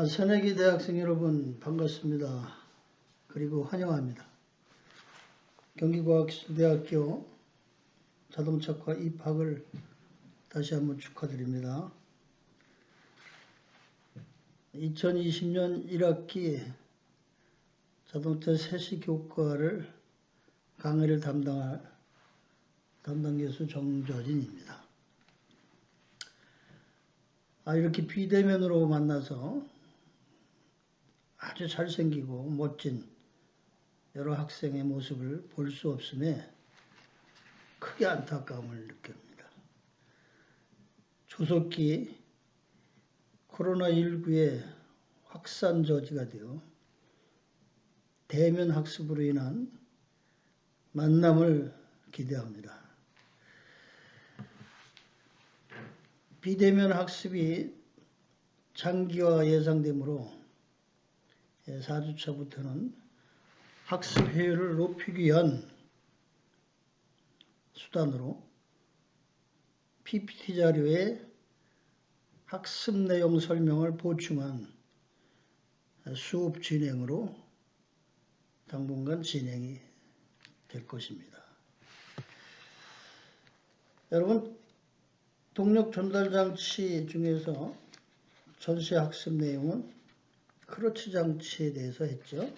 새내기 대학생 여러분 반갑습니다. 그리고 환영합니다. 경기과학기술대학교 자동차과 입학을 다시 한번 축하드립니다. 2020년 1학기 자동차 세시 교과를 강의를 담당할 담당교수 정조진입니다. 이렇게 비대면으로 만나서 아주 잘생기고 멋진 여러 학생의 모습을 볼 수 없음에 크게 안타까움을 느낍니다. 조속히 코로나19의 확산 저지가 되어 대면 학습으로 인한 만남을 기대합니다. 비대면 학습이 장기화 예상되므로 4주차부터는 학습 효율을 높이기 위한 수단으로 PPT 자료에 학습 내용 설명을 보충한 수업 진행으로 당분간 진행이 될 것입니다. 여러분, 동력 전달 장치 중에서 전체 학습 내용은 크러치 장치에 대해서 했죠.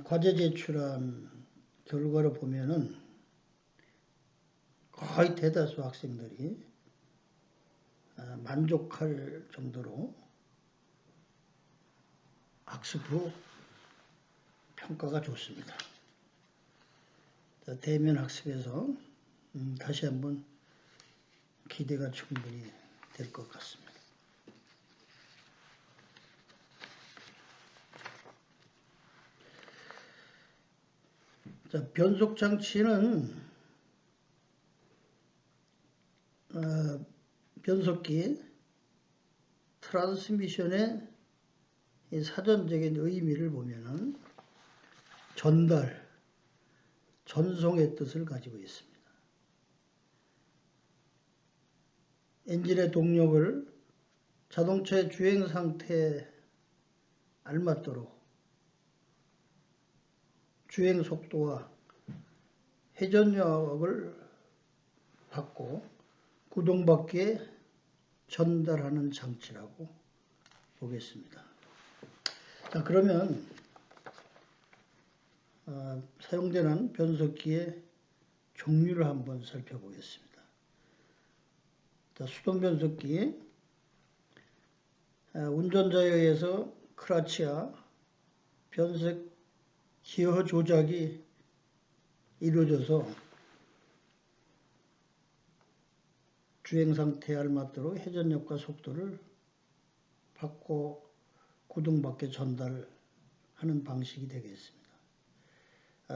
과제 제출한 결과를 보면은 거의 대다수 학생들이 만족할 정도로 학습 후 평가가 좋습니다. 대면 학습에서 다시 한번 기대가 충분히 될 것 같습니다. 변속 장치는 변속기 트랜스미션의 사전적인 의미를 보면은 전달, 전송의 뜻을 가지고 있습니다. 엔진의 동력을 자동차의 주행 상태에 알맞도록 주행 속도와 회전력을 받고 구동바퀴에 전달하는 장치라고 보겠습니다. 그러면 사용되는 변속기의 종류를 한번 살펴보겠습니다. 수동 변속기, 운전자에 의해서 크러치와 변속 기어 조작이 이루어져서 주행 상태에 알맞도록 회전력과 속도를 받고 구동밖에 전달하는 방식이 되겠습니다.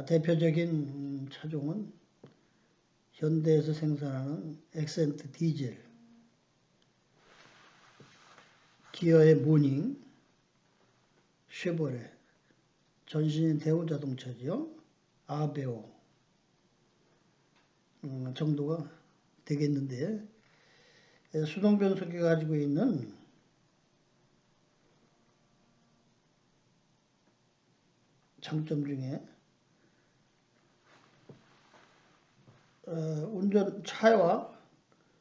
대표적인 차종은 현대에서 생산하는 엑센트 디젤, 기어의 모닝, 쉐보레, 전신인 대우 자동차죠. 아베오 정도가 되겠는데, 수동 변속기가 가지고 있는 장점 중에 차와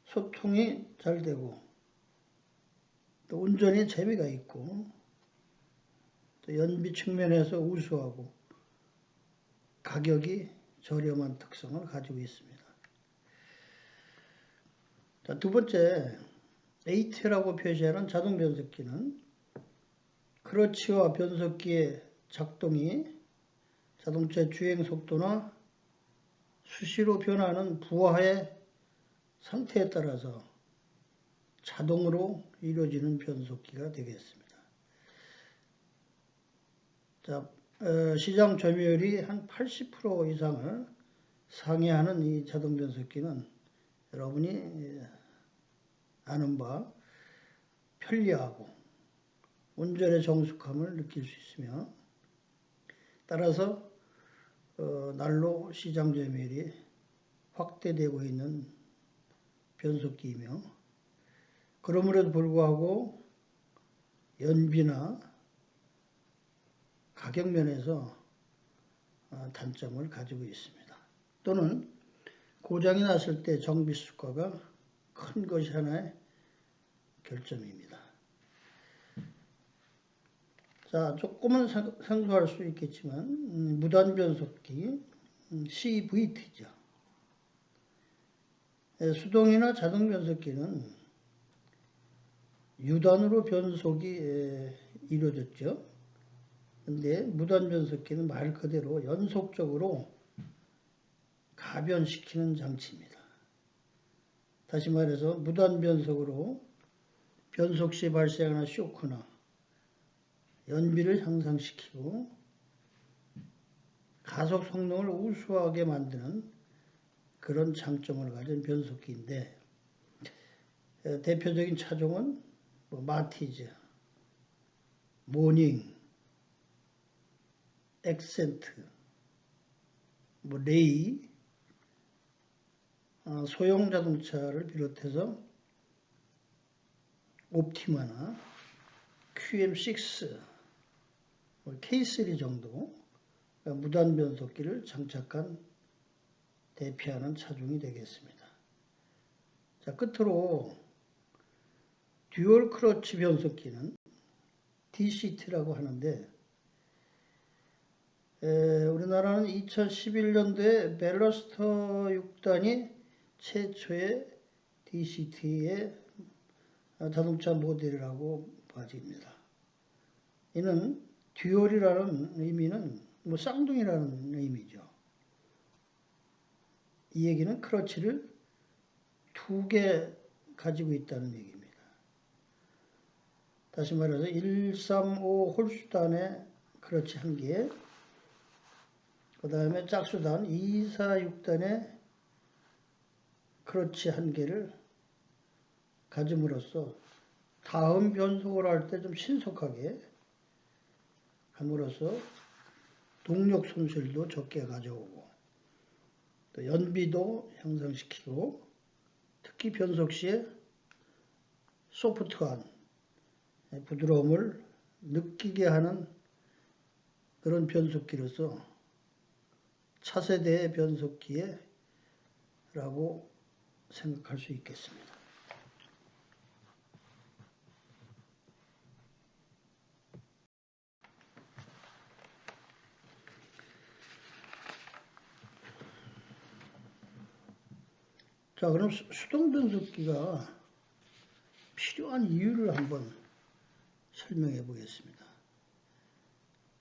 소통이 잘 되고 또 운전에 재미가 있고 또 연비 측면에서 우수하고 가격이 저렴한 특성을 가지고 있습니다. 두 번째, AT라고 표시하는 자동 변속기는 크러치와 변속기의 작동이 자동차의 주행 속도나 수시로 변하는 부하의 상태에 따라서 자동으로 이루어지는 변속기가 되겠습니다. 시장 점유율이 한 80% 이상을 상회하는 이 자동 변속기는 여러분이 아는 바 편리하고 운전의 정숙함을 느낄 수 있으며, 따라서 날로 시장 점유율이 확대되고 있는 변속기이며, 그럼에도 불구하고 연비나 가격 면에서 단점을 가지고 있습니다. 또는 고장이 났을 때 정비 수가가 큰 것이 하나의 결점입니다. 자, 조금은 생소할 수 있겠지만 무단 변속기 CVT죠. 수동이나 자동 변속기는 유단으로 변속이 이루어졌죠. 근데 무단 변속기는 말 그대로 연속적으로 가변시키는 장치입니다. 다시 말해서 무단 변속으로 변속 시 발생하는 쇼크나 연비를 향상시키고 가속 성능을 우수하게 만드는 그런 장점을 가진 변속기인데 대표적인 차종은 마티즈, 모닝, 액센트, 레이, 소형 자동차를 비롯해서 옵티마나 QM6, K3 정도 무단 변속기를 장착한 대표하는 차종이 되겠습니다. 자, 끝으로 듀얼 클러치 변속기는 DCT라고 하는데 우리나라는 2011년도에 벨러스터 6단이 최초의 DCT의 자동차 모델이라고 봐집니다. 이는 듀얼이라는 의미는 쌍둥이라는 의미죠. 이 얘기는 클러치를 2개 가지고 있다는 얘기입니다. 다시 말해서 135 홀수단에 클러치 1개, 그 다음에 짝수단 246단에 클러치 1개를 가짐으로써 다음 변속을 할 때 좀 신속하게 함으로써 동력 손실도 적게 가져오고 또 연비도 향상시키고 특히 변속 시에 소프트한 부드러움을 느끼게 하는 그런 변속기로서 차세대의 변속기라고 생각할 수 있겠습니다. 자, 그럼 수동 변속기가 필요한 이유를 한번 설명해 보겠습니다.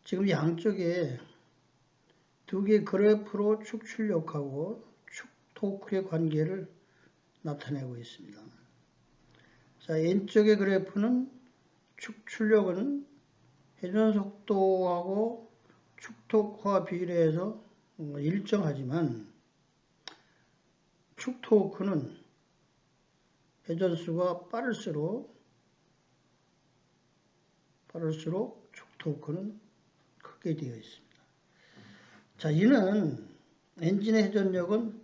지금 양쪽에 2개의 그래프로 축 출력하고 축 토크의 관계를 나타내고 있습니다. 자, 왼쪽의 그래프는 축 출력은 회전 속도하고 축 토크와 비례해서 일정하지만 축 토크는 회전수가 빠를수록 축 토크는 크게 되어 있습니다. 자, 이는 엔진의 회전력은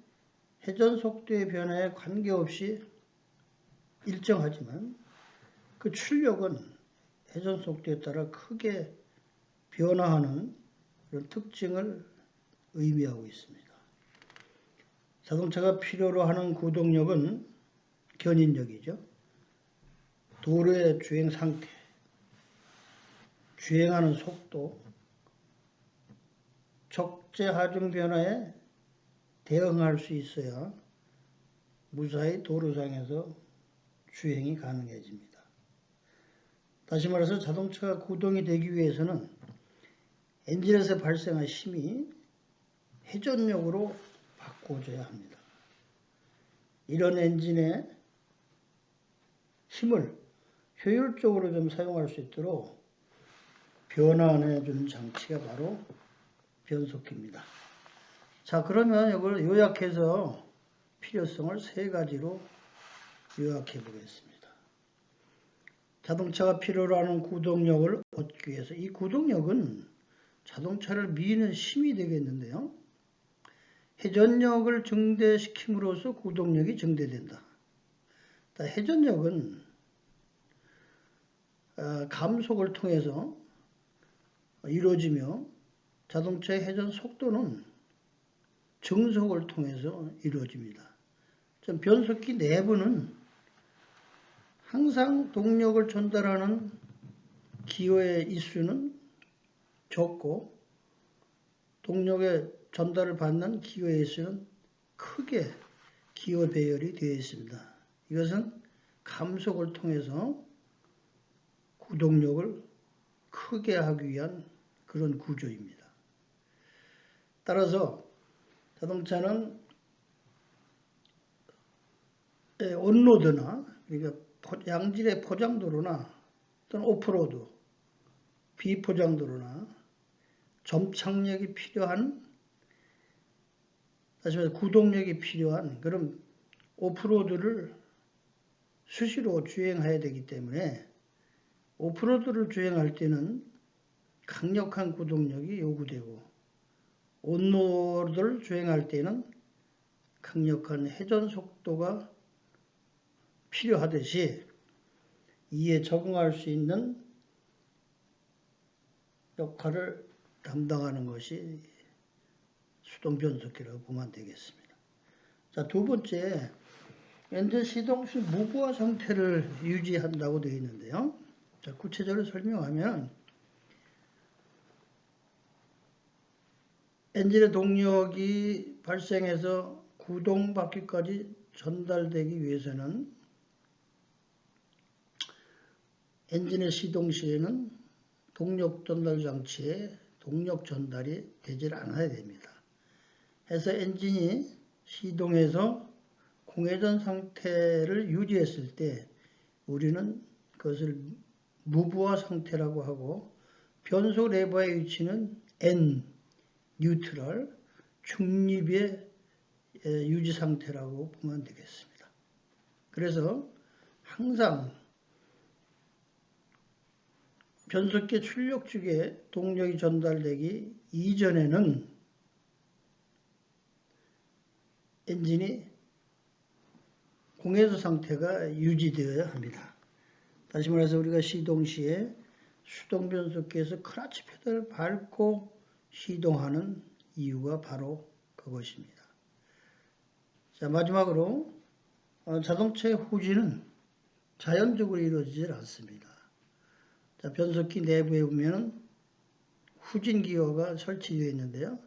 회전 속도의 변화에 관계없이 일정하지만 그 출력은 회전 속도에 따라 크게 변화하는 그런 특징을 의미하고 있습니다. 자동차가 필요로 하는 구동력은 견인력이죠. 도로의 주행 상태, 주행하는 속도, 적재 하중 변화에 대응할 수 있어야 무사히 도로상에서 주행이 가능해집니다. 다시 말해서 자동차가 구동이 되기 위해서는 엔진에서 발생한 힘이 회전력으로 바꿔줘야 합니다. 이런 엔진의 힘을 효율적으로 좀 사용할 수 있도록 변환해주는 장치가 바로 변속기입니다. 자, 그러면 이걸 요약해서 필요성을 3가지로 요약해 보겠습니다. 자동차가 필요로 하는 구동력을 얻기 위해서 이 구동력은 자동차를 미는 힘이 되겠는데요. 회전력을 증대시킴으로써 구동력이 증대된다. 회전력은 감속을 통해서 이루어지며 자동차의 회전 속도는 정속을 통해서 이루어집니다. 변속기 내부는 항상 동력을 전달하는 기호의 일수는 적고 동력의 전달을 받는 기호의 일수는 크게 기호 배열이 되어 있습니다. 이것은 감속을 통해서 구동력을 크게 하기 위한 그런 구조입니다. 따라서 자동차는 온로드나 그러니까 양질의 포장도로나 또는 오프로드, 비포장도로나 점착력이 필요한, 다시 말해서 구동력이 필요한 그런 오프로드를 수시로 주행해야 되기 때문에 오프로드를 주행할 때는 강력한 구동력이 요구되고 온로드를 주행할 때는 강력한 회전 속도가 필요하듯이 이에 적응할 수 있는 역할을 담당하는 것이 수동 변속기라고 보면 되겠습니다. 자, 두 번째, 엔진 시동 시 무부하 상태를 유지한다고 되어 있는데요. 자, 구체적으로 설명하면 엔진의 동력이 발생해서 구동바퀴까지 전달되기 위해서는 엔진의 시동 시에는 동력 전달 장치에 동력 전달이 되질 않아야 됩니다. 해서 엔진이 시동해서 공회전 상태를 유지했을 때 우리는 그것을 무부하 상태라고 하고 변속 레버의 위치는 N, 뉴트럴, 중립의 유지 상태라고 보면 되겠습니다. 그래서 항상 변속기 출력축에 동력이 전달되기 이전에는 엔진이 공회전 상태가 유지되어야 합니다. 다시 말해서 우리가 시동 시에 수동 변속기에서 클러치 페달을 밟고 시동하는 이유가 바로 그것입니다. 자, 마지막으로 자동차의 후진은 자연적으로 이루어지질 않습니다. 자, 변속기 내부에 보면 후진 기어가 설치되어 있는데요.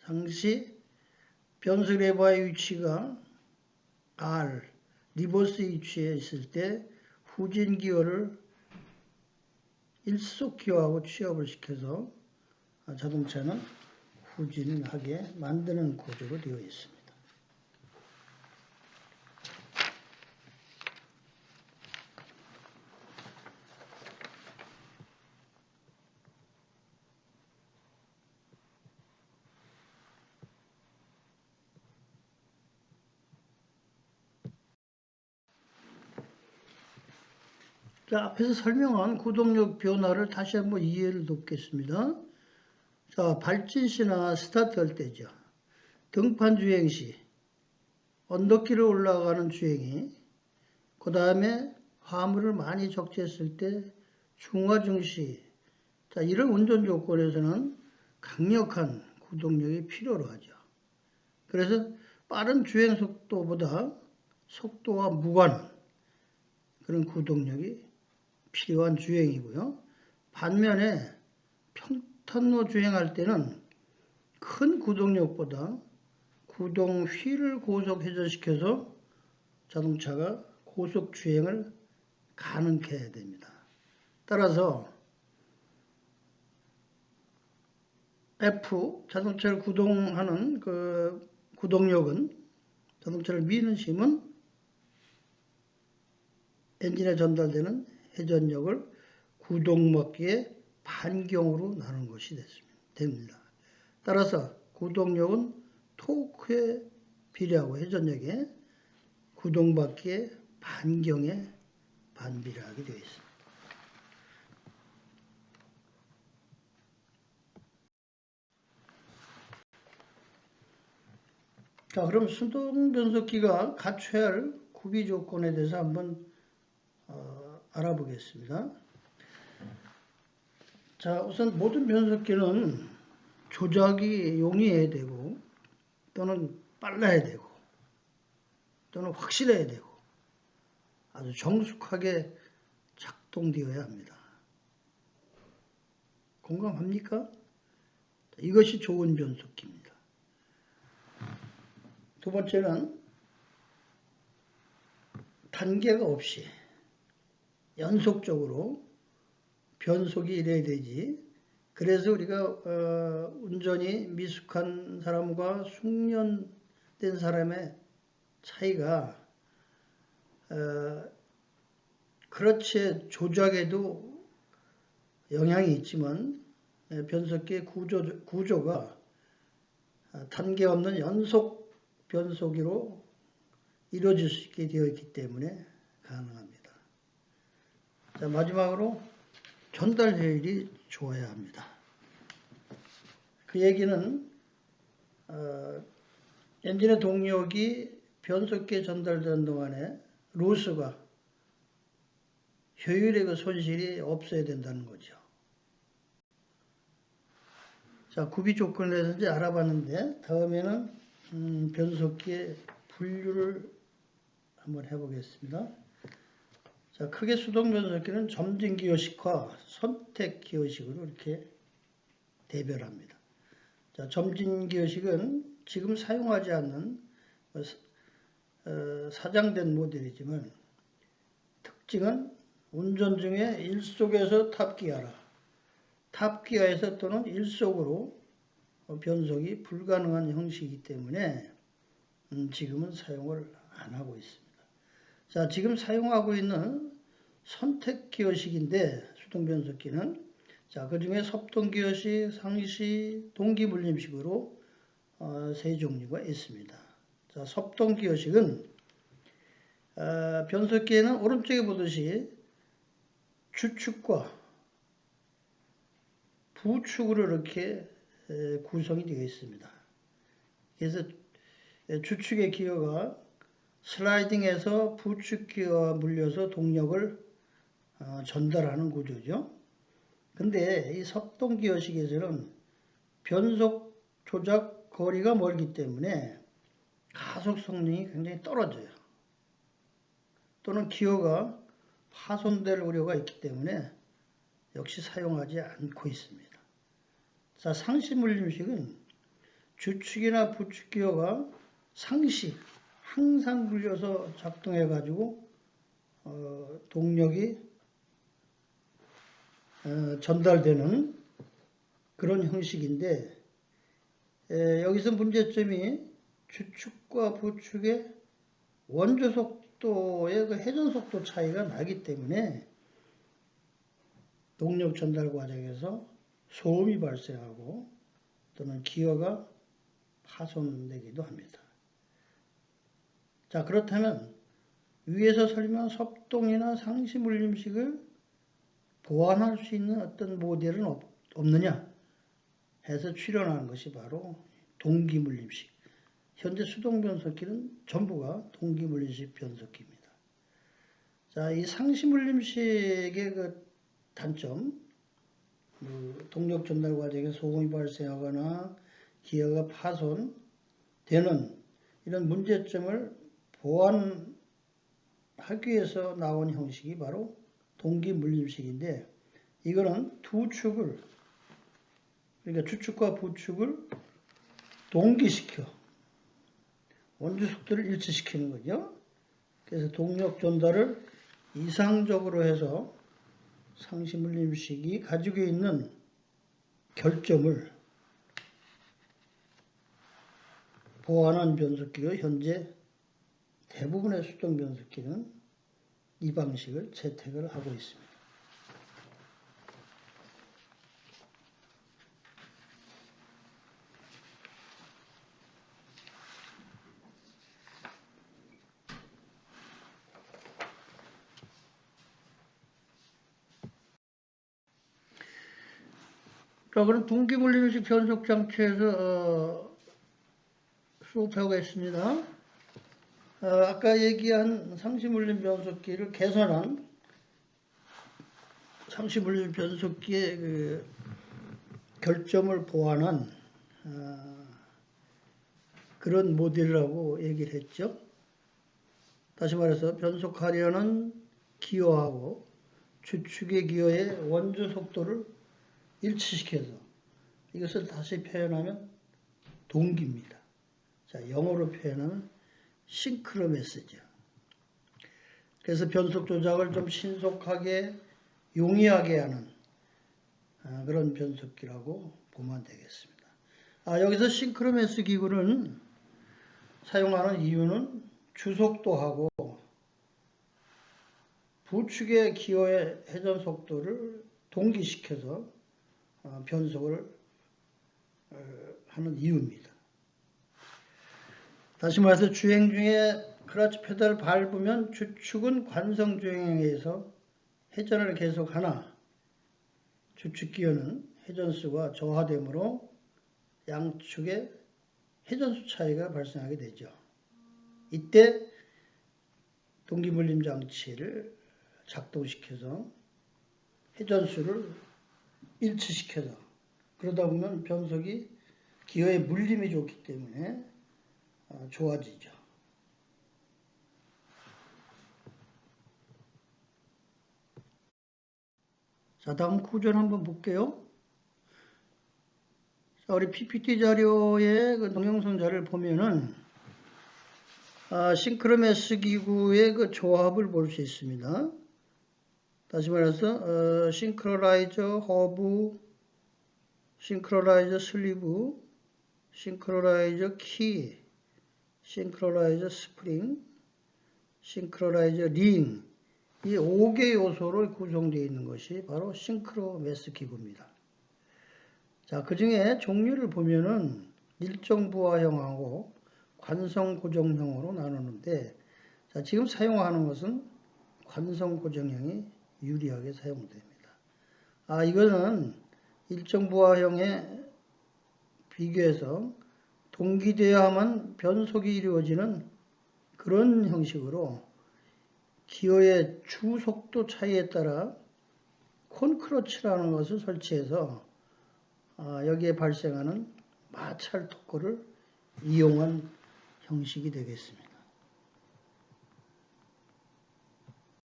당시 변속 레버의 위치가 R, 리버스 위치에 있을 때 후진 기어를 일속 기어하고 취업을 시켜서 자동차는 후진하게 만드는 구조로 되어 있습니다. 자, 앞에서 설명한 구동력 변화를 다시 한번 이해를 돕겠습니다. 자, 발진시나 스타트할 때죠. 등판 주행 시, 언덕길을 올라가는 주행이, 그 다음에 화물을 많이 적재했을 때 중화중시, 자, 이런 운전 조건에서는 강력한 구동력이 필요로 하죠. 그래서 빠른 주행 속도보다 속도와 무관한 그런 구동력이 필요한 주행이고요. 반면에 평탄로 주행할 때는 큰 구동력보다 구동 휠을 고속 회전시켜서 자동차가 고속 주행을 가능케 해야 됩니다. 따라서 F, 자동차를 구동하는 그 구동력은, 자동차를 미는 힘은 엔진에 전달되는 회전력을 구동바퀴의 반경으로 나눈 것이 됩니다. 따라서 구동력은 토크에 비례하고 회전력에 구동바퀴의 반경에 반비례하게 되어 있습니다. 자, 그럼 수동 변속기가 갖춰야 할 구비 조건에 대해서 한번 알아보겠습니다. 자, 우선 모든 변속기는 조작이 용이해야 되고 또는 빨라야 되고 또는 확실해야 되고 아주 정숙하게 작동되어야 합니다. 공감합니까? 이것이 좋은 변속기입니다. 두 번째는 단계가 없이 연속적으로 변속이 이래야 되지. 그래서 우리가 운전이 미숙한 사람과 숙련된 사람의 차이가 그렇지 조작에도 영향이 있지만 변속기의 구조가 단계 없는 연속 변속기로 이루어질 수 있게 되어 있기 때문에 가능합니다. 자, 마지막으로 전달 효율이 좋아야 합니다. 그 얘기는 엔진의 동력이 변속기에 전달되는 동안에 로스가 효율의 그 손실이 없어야 된다는 거죠. 자, 구비 조건에 대해서 이제 알아봤는데 다음에는 변속기의 분류를 한번 해보겠습니다. 자, 크게 수동 변속기는 점진 기어식과 선택 기어식으로 이렇게 대별합니다. 자, 점진 기어식은 지금 사용하지 않는 사장된 모델이지만 특징은 운전 중에 일속에서 탑기어라, 탑기어에서 또는 일속으로 변속이 불가능한 형식이기 때문에 지금은 사용을 안 하고 있습니다. 자, 지금 사용하고 있는 선택 기어식인데 수동 변속기는 자, 그 중에 섭동 기어식, 상시, 동기 물림식으로 세 종류가 있습니다. 자, 섭동 기어식은 변속기에는 오른쪽에 보듯이 주축과 부축으로 이렇게 구성이 되어 있습니다. 그래서 주축의 기어가 슬라이딩해서 부축 기어와 물려서 동력을 전달하는 구조죠. 근데 이 섭동 기어식에서는 변속 조작 거리가 멀기 때문에 가속 성능이 굉장히 떨어져요. 또는 기어가 파손될 우려가 있기 때문에 역시 사용하지 않고 있습니다. 자, 상시 물림식은 주축이나 부축 기어가 상시 항상 물려서 작동해 가지고 동력이 전달되는 그런 형식인데 여기서 문제점이 주축과 부축의 원조 속도의 그 회전 속도 차이가 나기 때문에 동력 전달 과정에서 소음이 발생하고 또는 기어가 파손되기도 합니다. 자, 그렇다면 위에서 설명한 섭동이나 상시 물림식을 보완할 수 있는 어떤 모델은 없느냐 해서 출연하는 것이 바로 동기 물림식. 현재 수동 변속기는 전부가 동기 물림식 변속기입니다. 자, 이 상시 물림식의 그 단점, 동력 전달 과정에 소음이 발생하거나 기어가 파손되는 이런 문제점을 보완하기 위해서 나온 형식이 바로 동기 물림식인데 이거는 두 축을 그러니까 주축과 부축을 동기시켜 원주 속도를 일치시키는 거죠. 그래서 동력 전달을 이상적으로 해서 상시 물림식이 가지고 있는 결점을 보완한 변속기로 현재 대부분의 수동 변속기는 이 방식을 채택을 하고 있습니다. 자, 그럼 동기물림식 변속장치에서 수업하겠습니다. 아까 얘기한 상시물림 변속기를 개선한 상시 물림 변속기의 그 결점을 보완한 그런 모델이라고 얘기를 했죠. 다시 말해서 변속하려는 기어하고 주축의 기어의 원주 속도를 일치시켜서 이것을 다시 표현하면 동기입니다. 자, 영어로 표현하면 싱크로메스죠. 그래서 변속 조작을 좀 신속하게 용이하게 하는 그런 변속기라고 보면 되겠습니다. 여기서 싱크로메스 기구는 사용하는 이유는 주속도하고 부축의 기어의 회전 속도를 동기시켜서 변속을 하는 이유입니다. 다시 말해서 주행 중에 클러치 페달을 밟으면 주축은 관성 주행에 의해서 회전을 계속하나 주축 기어는 회전수가 저하되므로 양축의 회전수 차이가 발생하게 되죠. 이때 동기물림 장치를 작동시켜서 회전수를 일치시켜서 그러다 보면 변속이 기어의 물림이 좋기 때문에 좋아지죠. 자, 다음 구절 한번 볼게요. 자, 우리 PPT 자료의 그 동영상자를 보면은 싱크로메스 기구의 그 조합을 볼 수 있습니다. 다시 말해서 싱크로라이저 허브, 싱크로라이저 슬리브, 싱크로라이저 키, 싱크로라이저 스프링, 싱크로라이저 링, 이 5개 요소로 구성되어 있는 것이 바로 싱크로메스 기구입니다. 자, 그 중에 종류를 보면은 일정 부하형하고 관성 고정형으로 나누는데, 자, 지금 사용하는 것은 관성 고정형이 유리하게 사용됩니다. 이거는 일정 부하형에 비교해서 동기되어야만 변속이 이루어지는 그런 형식으로 기어의 주속도 차이에 따라 콘크러치라는 것을 설치해서 여기에 발생하는 마찰 토크를 이용한 형식이 되겠습니다.